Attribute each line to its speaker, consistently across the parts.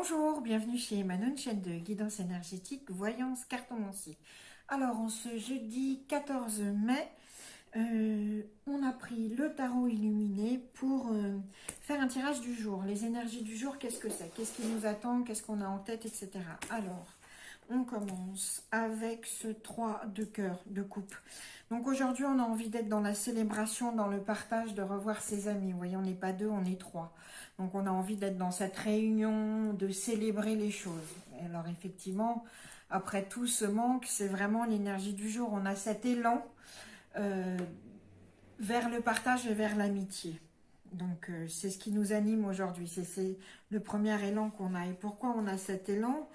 Speaker 1: Bonjour, bienvenue chez Manon, chaîne de guidance énergétique, voyance, cartomancie. Alors, en ce jeudi 14 mai, on a pris le tarot illuminé pour faire un tirage du jour. Les énergies du jour, qu'est-ce que c'est? Qu'est-ce qui nous attend? Qu'est-ce qu'on a en tête, etc. Alors, on commence avec ce 3 de cœur, de coupe. Donc aujourd'hui, on a envie d'être dans la célébration, dans le partage, de revoir ses amis. Vous voyez, on n'est pas deux, on est trois. Donc on a envie d'être dans cette réunion, de célébrer les choses. Alors effectivement, après tout ce manque, c'est vraiment l'énergie du jour. On a cet élan vers le partage et vers l'amitié. Donc c'est ce qui nous anime aujourd'hui. C'est le premier élan qu'on a. Et pourquoi on a cet élan?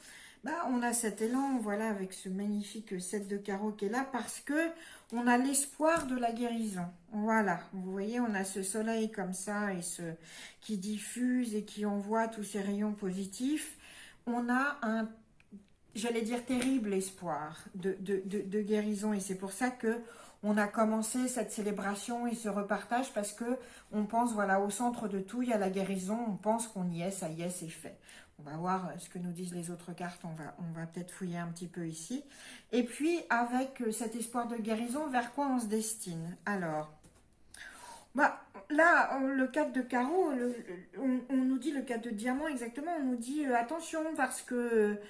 Speaker 1: On a cet élan, voilà, avec ce magnifique 7 de carreau qui est là, parce que on a l'espoir de la guérison. Voilà, vous voyez, on a ce soleil comme ça, et qui diffuse et qui envoie tous ces rayons positifs. On a un, j'allais dire, terrible espoir de guérison, et c'est pour ça que on a commencé cette célébration et ce repartage, parce que on pense, voilà, au centre de tout, il y a la guérison, on pense qu'on y est, ça y est, c'est fait. On va voir ce que nous disent les autres cartes, on va peut-être fouiller un petit peu ici. Et puis, avec cet espoir de guérison, vers quoi on se destine? Alors, là, le 4 de carreau, on nous dit le 4 de diamant, exactement, on nous dit attention, parce que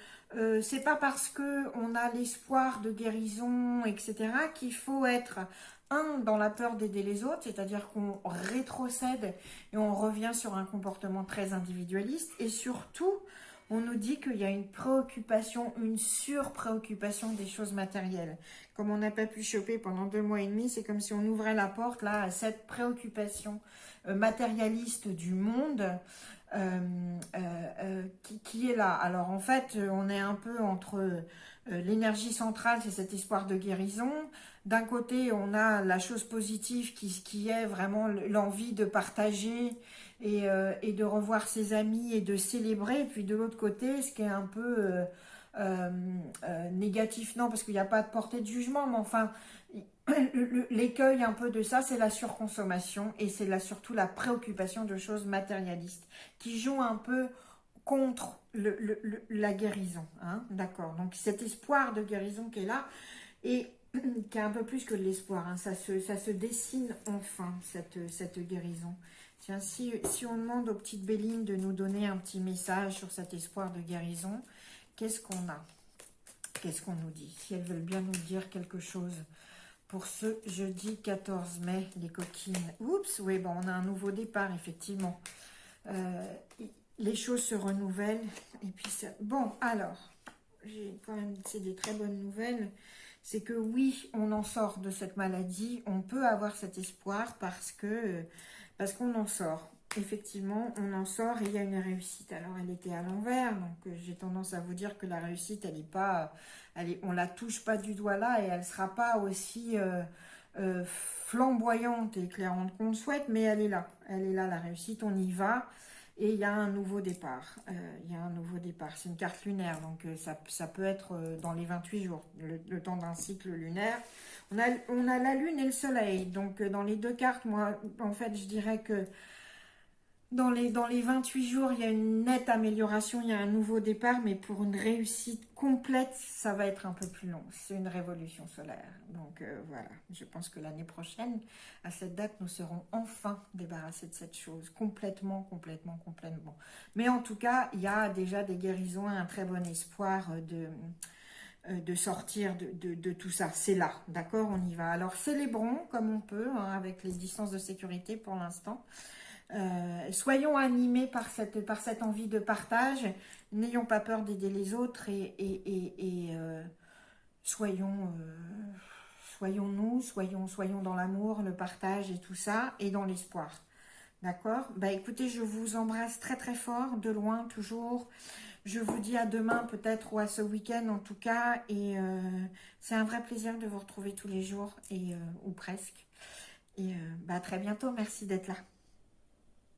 Speaker 1: c'est pas parce qu'on a l'espoir de guérison, etc., qu'il faut être dans la peur d'aider les autres, c'est-à-dire qu'on rétrocède et on revient sur un comportement très individualiste. Et surtout, on nous dit qu'il y a une préoccupation, une surpréoccupation des choses matérielles. Comme on n'a pas pu choper pendant 2 mois et demi, c'est comme si on ouvrait la porte là à cette préoccupation matérialiste du monde qui est là. Alors en fait, on est un peu entre l'énergie centrale, c'est cet espoir de guérison. D'un côté, on a la chose positive qui est vraiment l'envie de partager et de revoir ses amis et de célébrer. Et puis de l'autre côté, ce qui est un peu négatif, non, parce qu'il n'y a pas de portée de jugement, mais enfin, l'écueil un peu de ça, c'est la surconsommation et c'est là surtout la préoccupation de choses matérialistes qui jouent un peu contre la guérison, hein, d'accord. Donc cet espoir de guérison qui est là et qui est un peu plus que de l'espoir, hein, ça se dessine enfin, cette guérison. Tiens, si on demande aux petites Bélines de nous donner un petit message sur cet espoir de guérison, qu'est-ce qu'on a? Qu'est-ce qu'on nous dit? Si elles veulent bien nous dire quelque chose pour ce jeudi 14 mai, les coquines. Oups, oui, bon, on a un nouveau départ, effectivement. Les choses se renouvellent. Et puis, ça... Bon, alors, j'ai quand même, c'est des très bonnes nouvelles. C'est que oui, on en sort de cette maladie. On peut avoir cet espoir parce qu'on en sort. Effectivement, on en sort et il y a une réussite. Alors, elle était à l'envers, donc j'ai tendance à vous dire que la réussite, elle est pas, on la touche pas du doigt là et elle sera pas aussi flamboyante et éclairante qu'on le souhaite, mais elle est là. Elle est là, la réussite, on y va. Et il y a un nouveau départ. Il y a un nouveau départ. C'est une carte lunaire, donc ça peut être dans les 28 jours, le temps d'un cycle lunaire. On a la lune et le soleil. Donc dans les deux cartes, moi, en fait, je dirais que dans les 28 jours, il y a une nette amélioration, il y a un nouveau départ, mais pour une réussite complète, ça va être un peu plus long. C'est une révolution solaire. Donc voilà, je pense que l'année prochaine, à cette date, nous serons enfin débarrassés de cette chose, complètement. Mais en tout cas, il y a déjà des guérisons, un très bon espoir de sortir de tout ça. C'est là, d'accord, on y va. Alors célébrons comme on peut, hein, avec les distances de sécurité pour l'instant. Soyons animés par cette envie de partage, n'ayons pas peur d'aider les autres et soyons nous, soyons dans l'amour, le partage et tout ça, et dans l'espoir. D'accord? Bah écoutez, je vous embrasse très très fort, de loin toujours. Je vous dis à demain peut-être ou à ce week-end en tout cas, et c'est un vrai plaisir de vous retrouver tous les jours, ou presque. Et à très bientôt, merci d'être là.